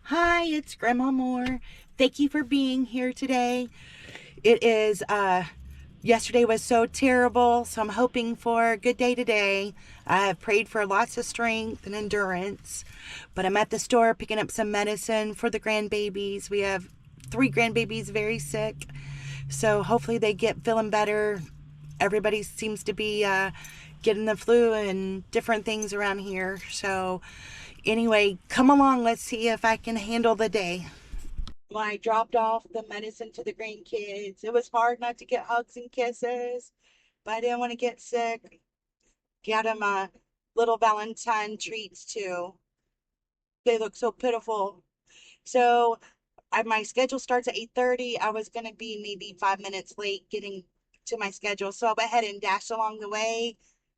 Hi, it's Grandma Moore. Thank you for being here today. It is yesterday was so terrible, so I'm hoping for a good day today. I have prayed for lots of strength and endurance, but I'm at the store picking up some medicine for the grandbabies. We have three grandbabies very sick, so hopefully they get feeling better. Everybody seems to be getting the flu and different things around here. So, anyway, come along. Let's see if I can handle the day. When I dropped off the medicine to the grandkids, it was hard not to get hugs and kisses, but I didn't want to get sick. Got them little Valentine treats too. They look so pitiful. So my schedule starts at 8:30. I was going to be maybe 5 minutes late getting to my schedule. So I went ahead and dashed along the way,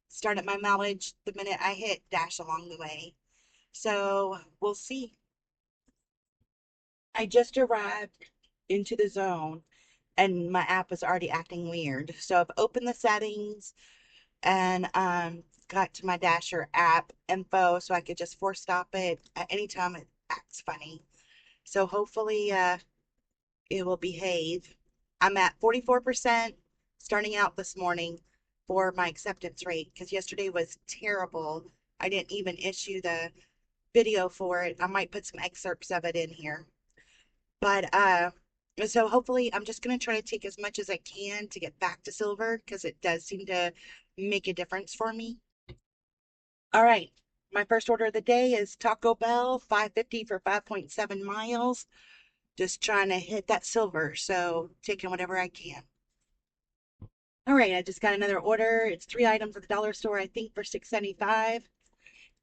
started my mileage the minute I hit dash along the way. So we'll see. I just arrived into the zone and my app was already acting weird. So I've opened the settings and got to my Dasher app info so I could just force stop it at any time it acts funny. So hopefully it will behave. I'm at 44% starting out this morning for my acceptance rate because yesterday was terrible. I didn't even issue the video for it. I might put some excerpts of it in here. But so hopefully I'm just gonna try to take as much as I can to get back to silver because it does seem to make a difference for me. All right. My first order of the day is Taco Bell, 550 for 5.7 miles. Just trying to hit that silver, so taking whatever I can. All right, I just got another order. It's three items at the dollar store, I think for 6.75.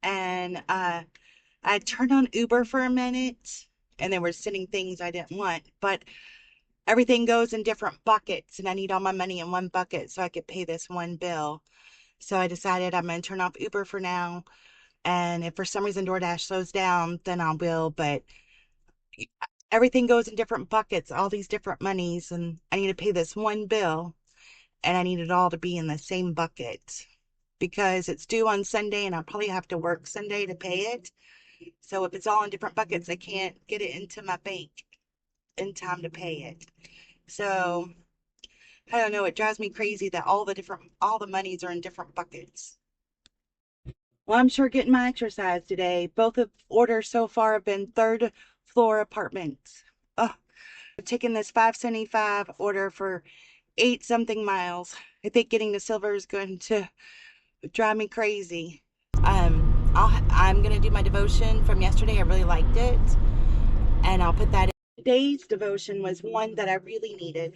And I turned on Uber for a minute and they were sending things I didn't want, but everything goes in different buckets and I need all my money in one bucket so I could pay this one bill. So I decided I'm going to turn off Uber for now. And if for some reason DoorDash slows down, then I will. But everything goes in different buckets, all these different monies. And I need to pay this one bill and I need it all to be in the same bucket because it's due on Sunday and I'll probably have to work Sunday to pay it. So if it's all in different buckets, I can't get it into my bank in time to pay it. So I don't know, it drives me crazy that all the monies are in different buckets. Well, I'm sure getting my exercise today. Both of orders so far have been third floor apartments. Oh, I've taken this 575 order for 8 something miles. I think getting to silver is going to drive me crazy. I'm gonna do my devotion from yesterday. I really liked it, and I'll put that in. Today's devotion was one that I really needed.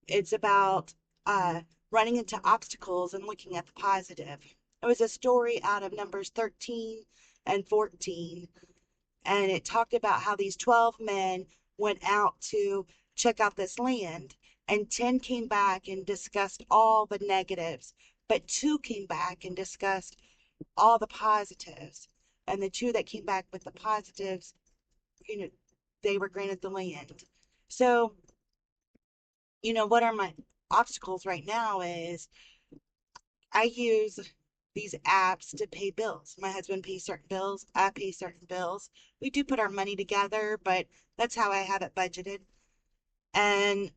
It's about running into obstacles and looking at the positive. It was a story out of Numbers 13 and 14, and it talked about how these 12 men went out to check out this land, and 10 came back and discussed all the negatives, but two came back and discussed all the positives. And the two that came back with the positives, you know, they were granted the land. So what are my obstacles right now is I use these apps to pay bills. My husband pays certain bills, I pay certain bills. We do put our money together, but that's how I have it budgeted. And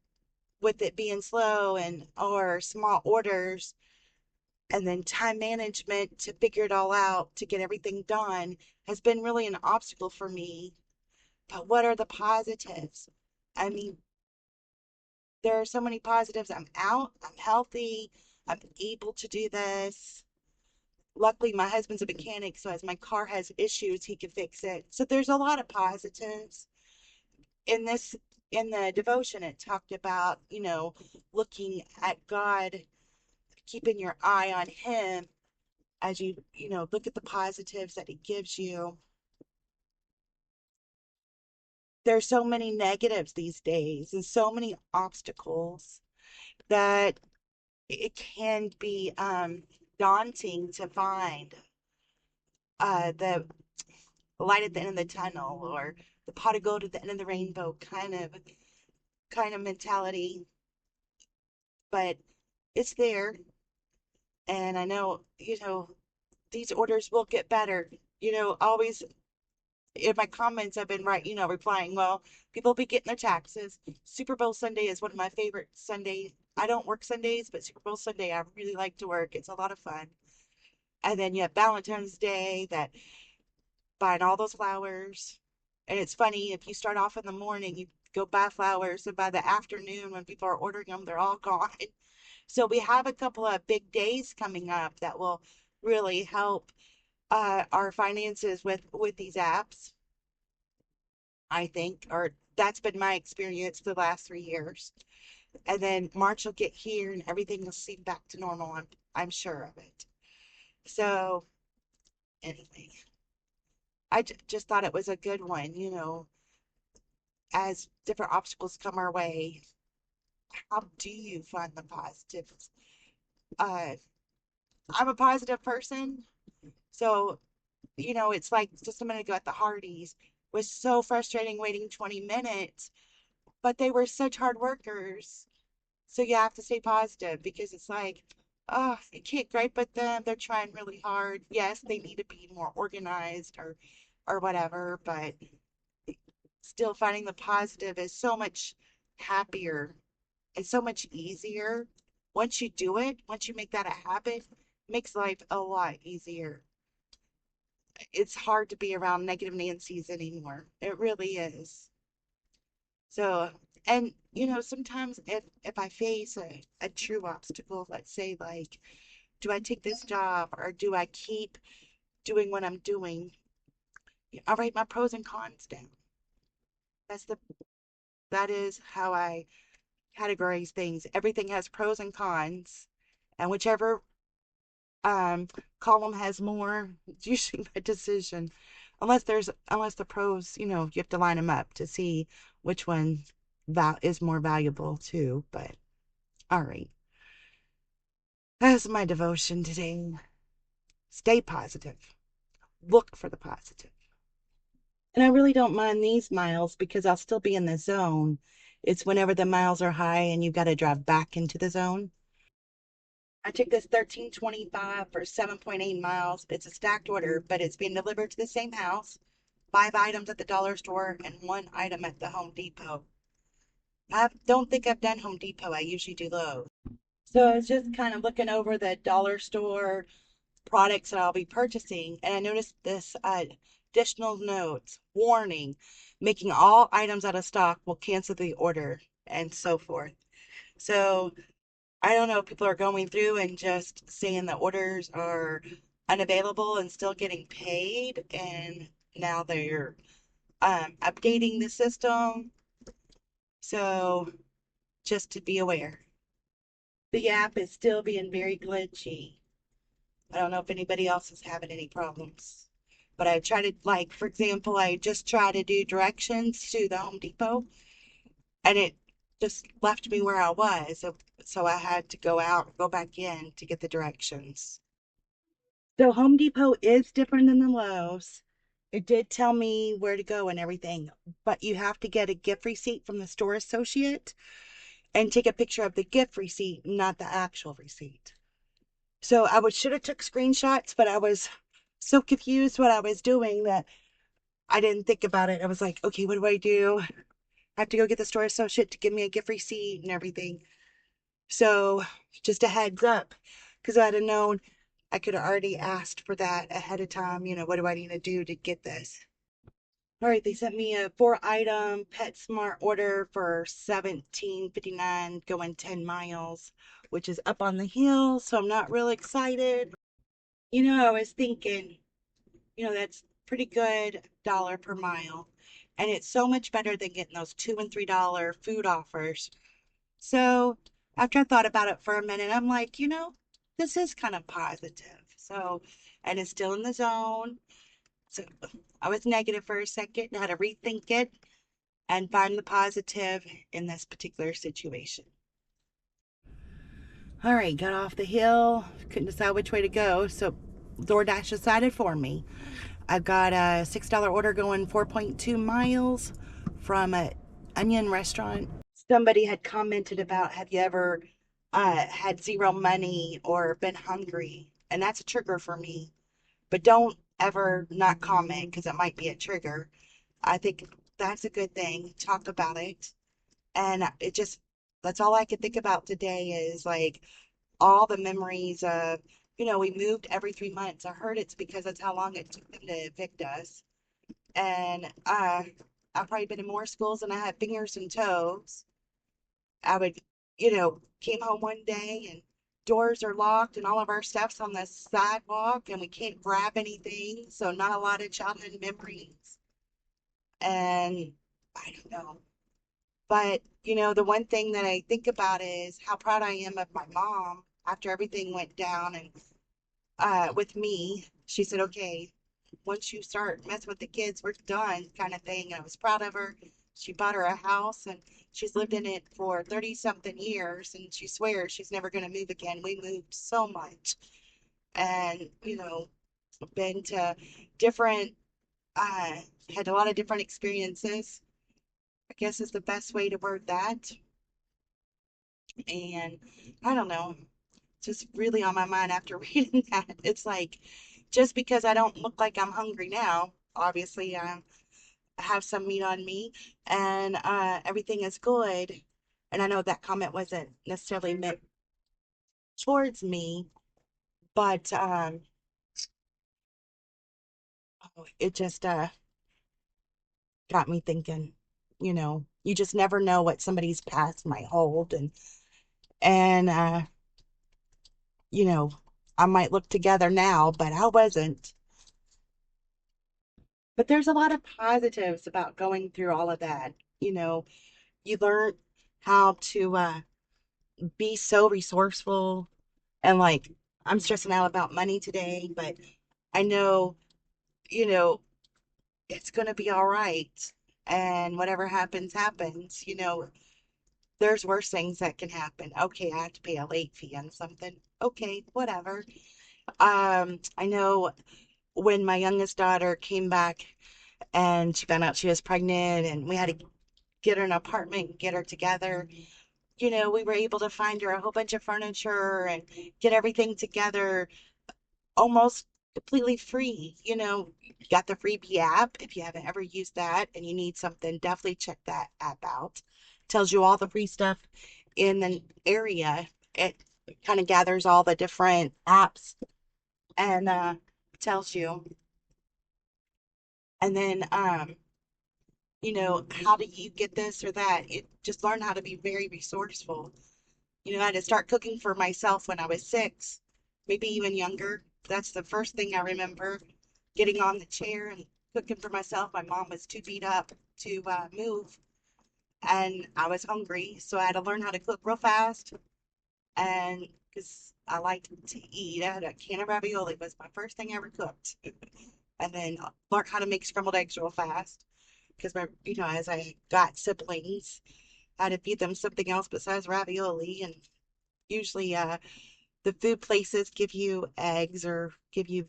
with it being slow and or small orders and then time management to figure it all out to get everything done has been really an obstacle for me. But what are the positives? I mean, there are so many positives. I'm out, I'm healthy, I'm able to do this. Luckily, my husband's a mechanic, so as my car has issues, he can fix it. So there's a lot of positives. In this, in the devotion, it talked about, looking at God, keeping your eye on Him as you look at the positives that He gives you. There's so many negatives these days and so many obstacles that it can be daunting to find the light at the end of the tunnel or the pot of gold at the end of the rainbow kind of mentality. But it's there, and I know these orders will get better. Always in my comments I've been replying, well, people be getting their taxes. Super Bowl Sunday is one of my favorite Sundays. I don't work Sundays, but Super Bowl Sunday I really like to work. It's a lot of fun. And then you have Valentine's Day, that buying all those flowers. And it's funny, if you start off in the morning, you go buy flowers, and by the afternoon, when people are ordering them, they're all gone. So we have a couple of big days coming up that will really help our finances with these apps, I think, or that's been my experience the last 3 years. And then March will get here and everything will seem back to normal. I'm sure of it. So anyway, just thought it was a good one, as different obstacles come our way. How do you find the positives? Uh, I'm a positive person, so it's like just a minute ago at the Hardys was so frustrating waiting 20 minutes, but they were such hard workers. So you have to stay positive because it's like, oh, you can't gripe at them. They're trying really hard. Yes, they need to be more organized or whatever, but still finding the positive is so much happier and so much easier. Once you do it, once you make that a habit, it makes life a lot easier. It's hard to be around negative Nancy's anymore. It really is. So, and sometimes if I face a true obstacle, let's say like, do I take this job or do I keep doing what I'm doing? I write my pros and cons down. That's the that is how I categorize things. Everything has pros and cons, and whichever um column has more, it's usually my decision. Unless the pros, you have to line them up to see which one that is more valuable too. But all right, that's my devotion today. Stay positive. Look for the positive. And I really don't mind these miles because I'll still be in the zone. It's whenever the miles are high and you've got to drive back into the zone. I took this 1325 for 7.8 miles. It's a stacked order, but it's being delivered to the same house. 5 items at the dollar store and 1 item at the Home Depot. I don't think I've done Home Depot. I usually do Lowe's. So I was just kind of looking over the dollar store products that I'll be purchasing, and I noticed this additional notes, warning, making all items out of stock will cancel the order, and so forth. So I don't know if people are going through and just saying the orders are unavailable and still getting paid, and now they're updating the system. So just to be aware, the app is still being very glitchy. I don't know if anybody else is having any problems. But I tried to, like, for example, I just tried to do directions to the Home Depot and it just left me where I was. So I had to go out, go back in to get the directions. So Home Depot is different than the Lowe's. It did tell me where to go and everything, but you have to get a gift receipt from the store associate and take a picture of the gift receipt, not the actual receipt. So should have took screenshots, but I was so confused what I was doing that I didn't think about it. I was like, okay, what do I do? I have to go get the store associate to give me a gift receipt and everything. So just a heads up, because I'd have known I could have already asked for that ahead of time. What do I need to do to get this? All right, they sent me a 4 item PetSmart order for 17.59 going 10 miles, which is up on the hill, so I'm not real excited. I was thinking, that's pretty good dollar per mile. And it's so much better than getting those $2 and $3 food offers. So after I thought about it for a minute, I'm like, this is kind of positive. So, and it's still in the zone. So I was negative for a second and had to rethink it and find the positive in this particular situation. All right, got off the hill, couldn't decide which way to go, so DoorDash decided for me. I've got a $6 order going 4.2 miles from an onion restaurant. Somebody had commented about, have you ever had zero money or been hungry? And that's a trigger for me. But don't ever not comment because it might be a trigger. I think that's a good thing. Talk about it. And it just, that's all I could think about today is like all the memories of, we moved every 3 months. I heard it's because that's how long it took them to evict us. And I've probably been in more schools than I had fingers and toes. I would, came home one day and doors are locked and all of our stuff's on the sidewalk and we can't grab anything. So not a lot of childhood memories. And I don't know. But, the one thing that I think about is how proud I am of my mom after everything went down and with me. She said, okay, once you start messing with the kids, we're done, kind of thing. And I was proud of her. She bought her a house and she's lived in it for 30 something years and she swears she's never going to move again. We moved so much and, been to different, uh, had a lot of different experiences, I guess is the best way to word that. And I don't know, just really on my mind after reading that. It's like, just because I don't look like I'm hungry now, obviously I have some meat on me and everything is good. And I know that comment wasn't necessarily meant towards me, but it just got me thinking, you just never know what somebody's past might hold. And you know, I might look together now, but I wasn't. But there's a lot of positives about going through all of that. You learn how to be so resourceful and like I'm stressing out about money today, but I know, you know, it's gonna be all right. And whatever happens, happens. There's worse things that can happen. Okay, I have to pay a late fee on something. Okay, whatever. I know when my youngest daughter came back and she found out she was pregnant and we had to get her an apartment, get her together. We were able to find her a whole bunch of furniture and get everything together almost completely free. You got the freebie app. If you haven't ever used that and you need something, definitely check that app out. Tells you all the free stuff in the area. It kind of gathers all the different apps and tells you. And then how do you get this or that? It just learn how to be very resourceful. I had to start cooking for myself when I was 6, maybe even younger. That's the first thing I remember, getting on the chair and cooking for myself. My mom was too beat up to move, and I was hungry, so I had to learn how to cook real fast. And because I liked to eat, I had a can of ravioli was my first thing I ever cooked, and then learned how to make scrambled eggs real fast. Because as I got siblings, I had to feed them something else besides ravioli, and usually the food places give you eggs or give you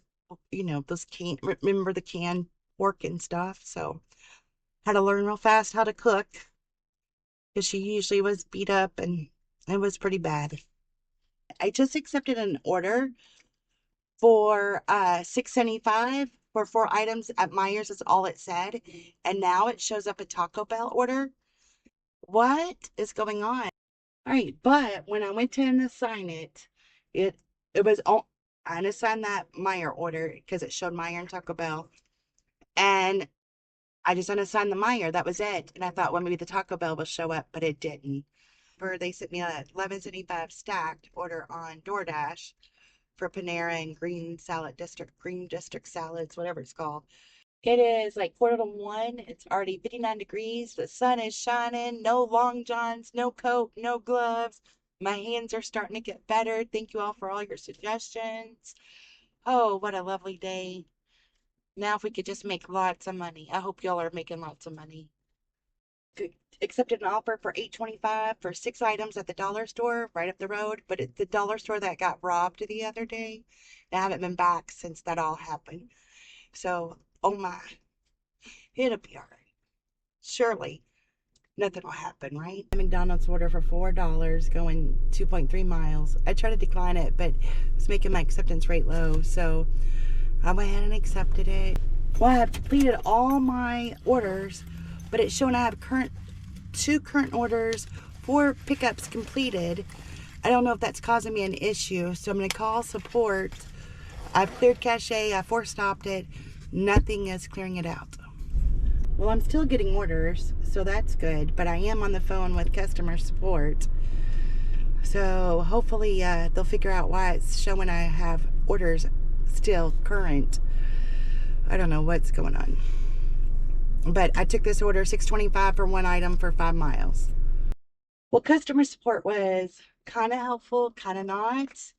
those remember the canned pork and stuff. So had to learn real fast how to cook because she usually was beat up and it was pretty bad. I just accepted an order for 675 for 4 items at Myers is all it said, and now it shows up a Taco Bell order. What is going on? All right, but when I went to assign it, it it was all I unassigned that Meyer order because it showed Meyer and Taco Bell, and I just unassigned the Meyer. That was it. And I thought, well, maybe the Taco Bell will show up, but it didn't. They sent me a 11.75 stacked order on DoorDash for Panera and Green District salads, whatever it's called. It is like quarter to one. It's already 59 degrees. The sun is shining. No long johns, no coat, no gloves. My hands are starting to get better. Thank you all for all your suggestions. Oh, what a lovely day. Now, if we could just make lots of money. I hope y'all are making lots of money. Accepted an offer for $8.25 for 6 items at the dollar store right up the road, but it's the dollar store that got robbed the other day. And I haven't been back since that all happened. So, oh my, it'll be all right. Surely nothing will happen, right? McDonald's order for $4 going 2.3 miles. I tried to decline it, but it's making my acceptance rate low. So I went ahead and accepted it. Well, I have completed all my orders, but it's showing I have two current orders, 4 pickups completed. I don't know if that's causing me an issue, so I'm going to call support. I've cleared cache, I force stopped it. Nothing is clearing it out. Well, I'm still getting orders, so that's good, but I am on the phone with customer support. So hopefully they'll figure out why it's showing I have orders still current. I don't know what's going on. But I took this order, $6.25 for one item for 5 miles. Well, customer support was kind of helpful, kind of not.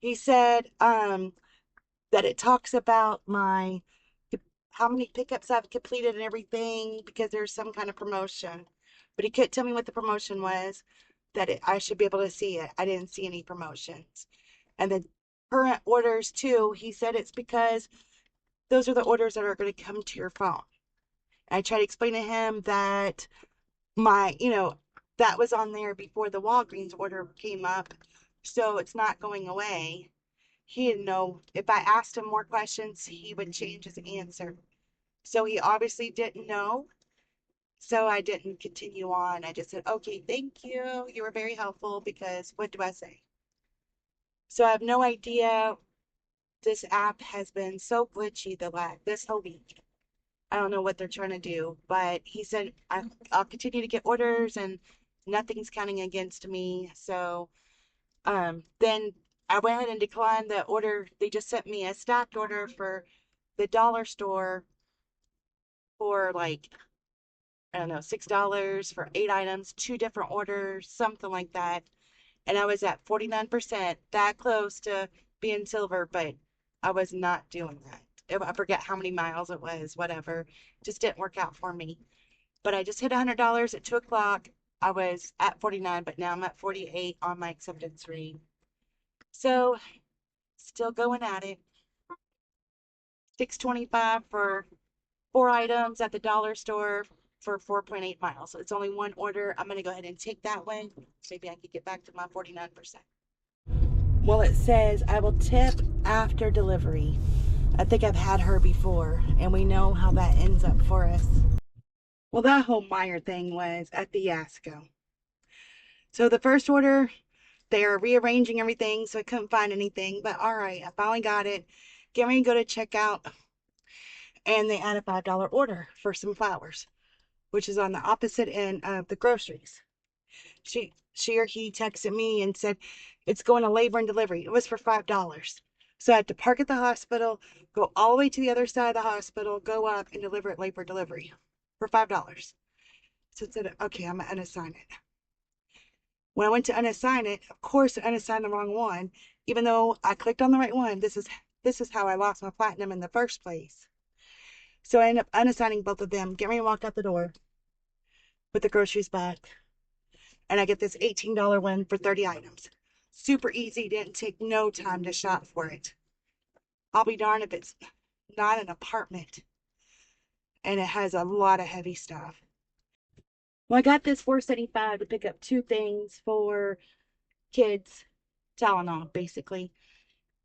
He said that it talks about my how many pickups I've completed and everything because there's some kind of promotion. But he couldn't tell me what the promotion was, I should be able to see it. I didn't see any promotions. And the current orders too, he said it's because those are the orders that are going to come to your phone. I tried to explain to him that that was on there before the Walgreens order came up, so it's not going away. He didn't know. If I asked him more questions, he would change his answer. So he obviously didn't know. So I didn't continue on. I just said, okay, thank you. You were very helpful because what do I say? So I have no idea. This app has been so glitchy this whole week. I don't know what they're trying to do, but he said I'll continue to get orders and nothing's counting against me. So then I went ahead and declined the order. They just sent me a stacked order for the dollar store for like, I don't know, $6 for 8 items, 2 different orders, something like that. And I was at 49%, that close to being silver, but I was not doing that. I forget how many miles it was, whatever. Just didn't work out for me. But I just hit $100 at 2 o'clock. I was at 49, but now I'm at 48 on my acceptance rate. So still going at it. 625 for 4 items at the dollar store for 4.8 miles. So it's only one order. I'm going to go ahead and take that one. Maybe I could get back to my 49%. Well, it says I will tip after delivery. I think I've had her before, and we know how that ends up for us. Well, that whole Meyer thing was a fiasco. So the first order, they are rearranging everything, so I couldn't find anything. But all right, I finally got it. Get ready to go to checkout, and they add a $5 order for some flowers, which is on the opposite end of the groceries. She or he texted me and said it's going to labor and delivery. It was for $5. So I had to park at the hospital, go all the way to the other side of the hospital, go up and deliver it labor delivery for $5. So it said, okay, I'm gonna unassign it. When I went to unassign it, of course I unassigned the wrong one, even though I clicked on the right one. This is how I lost my platinum in the first place. So I ended up unassigning both of them, get ready to walk out the door with the groceries back. And I get this $18 one for 30 items. Super easy, didn't take no time to shop for it. I'll be darned if it's not an apartment and it has a lot of heavy stuff. Well, I got this $4.75 to pick up 2 things for kids, Tylenol basically,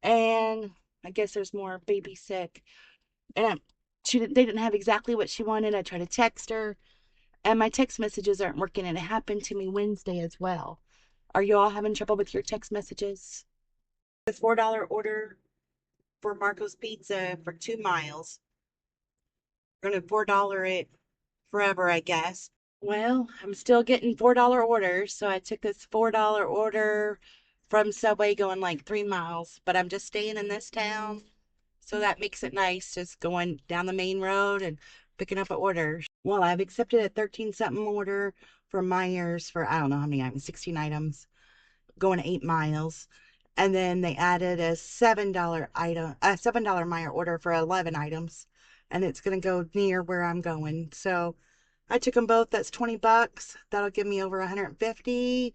and I guess there's more baby sick. And they didn't have exactly what she wanted. I tried to text her, and my text messages aren't working, and it happened to me Wednesday as well. Are you all having trouble with your text messages? The $4 order for Marco's Pizza for 2 miles. We're gonna $4 it forever, I guess. Well, I'm still getting $4 orders, so I took this $4 order from Subway going like 3 miles, but I'm just staying in this town, so that makes it nice just going down the main road and picking up orders. Well, I've accepted a 13 something order from Myers for I don't know how many items, 16 items, going 8 miles. And then they added a $7 Meyer order for 11 items, and it's gonna go near where I'm going. So I took them both. That's $20. That'll give me over 150.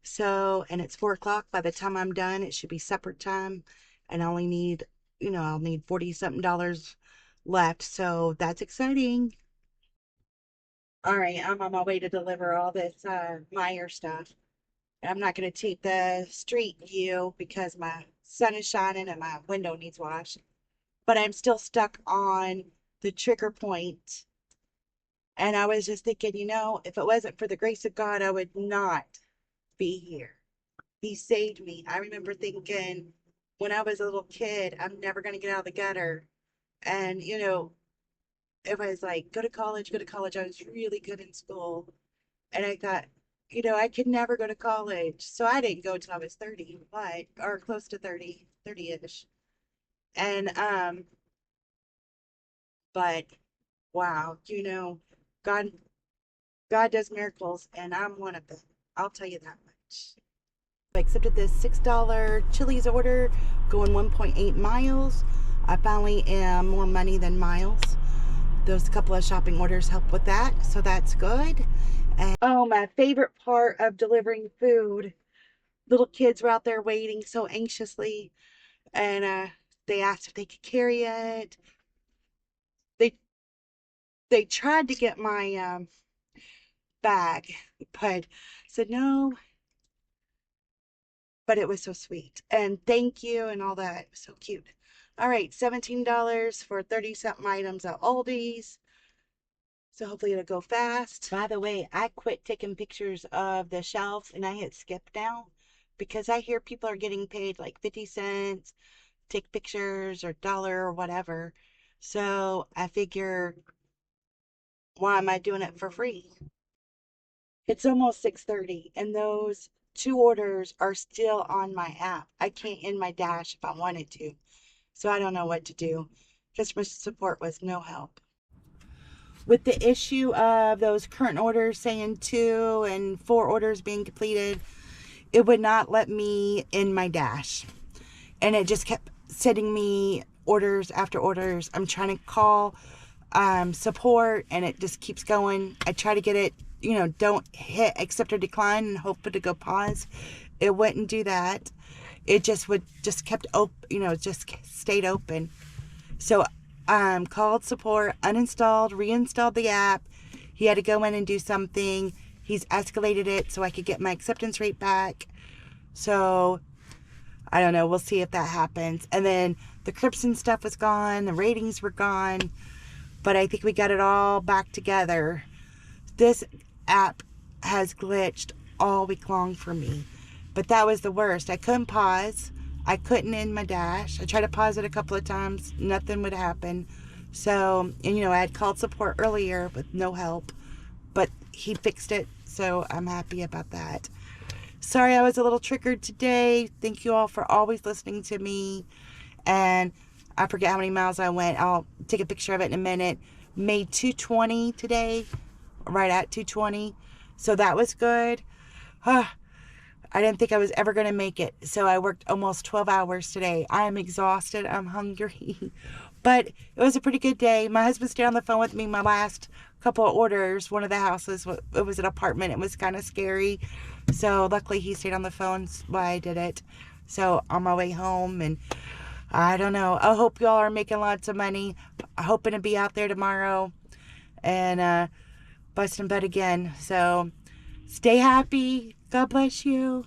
So, and it's 4 o'clock. By the time I'm done, it should be separate time. And I only need, I'll need 40 something dollars left. So that's exciting. All right, I'm on my way to deliver all this Meyer stuff. I'm not going to take the street view because my sun is shining and my window needs washed. but I'm still stuck on the trigger point. And I was just thinking, if it wasn't for the grace of God, I would not be here. He saved me. I remember thinking when I was a little kid, I'm never going to get out of the gutter. And, it was like, go to college, go to college. I was really good in school. And I thought, I could never go to college. So I didn't go till I was 30, or close to 30, 30-ish. And, but wow, God, God does miracles, and I'm one of them. I'll tell you that much. I accepted this $6 Chili's order, going 1.8 miles. I finally am more money than miles. Those couple of shopping orders help with that, so that's good. And oh, my favorite part of delivering food. Little kids were out there waiting so anxiously, and they asked if they could carry it. They they tried to get my bag, but said no. But it was so sweet, and thank you and all that. It was so cute. All right, $17 for 30 something items at Aldi's. So hopefully it'll go fast. By the way, I quit taking pictures of the shelf and I hit skip now because I hear people are getting paid like 50 cents, take pictures or dollar or whatever. So I figure, why am I doing it for free? It's almost 6:30 and those two orders are still on my app. I can't end my dash if I wanted to. So I don't know what to do. Customer support was no help. With the issue of those current orders saying 2 and 4 orders being completed, it would not let me in my dash. And it just kept sending me orders after orders. I'm trying to call support and it just keeps going. I try to get it, don't hit accept or decline and hope for it to go pause. It wouldn't do that. It just kept open, just stayed open. So called support, uninstalled, reinstalled the app. He had to go in and do something. He's escalated it so I could get my acceptance rate back. So I don't know. We'll see if that happens. And then the Cripson stuff was gone. The ratings were gone. But I think we got it all back together. This app has glitched all week long for me. But that was the worst. I couldn't pause. I couldn't end my dash. I tried to pause it a couple of times. Nothing would happen. So, and I had called support earlier with no help. But he fixed it. So I'm happy about that. Sorry I was a little triggered today. Thank you all for always listening to me. And I forget how many miles I went. I'll take a picture of it in a minute. Made 220 today. Right at 220. So that was good. I didn't think I was ever going to make it. So I worked almost 12 hours today. I'm exhausted. I'm hungry. But it was a pretty good day. My husband stayed on the phone with me my last couple of orders. One of the houses, it was an apartment. It was kind of scary. So luckily he stayed on the phone while I did it. So on my way home, and I don't know. I hope y'all are making lots of money. I'm hoping to be out there tomorrow and busting butt again. So stay happy. God bless you.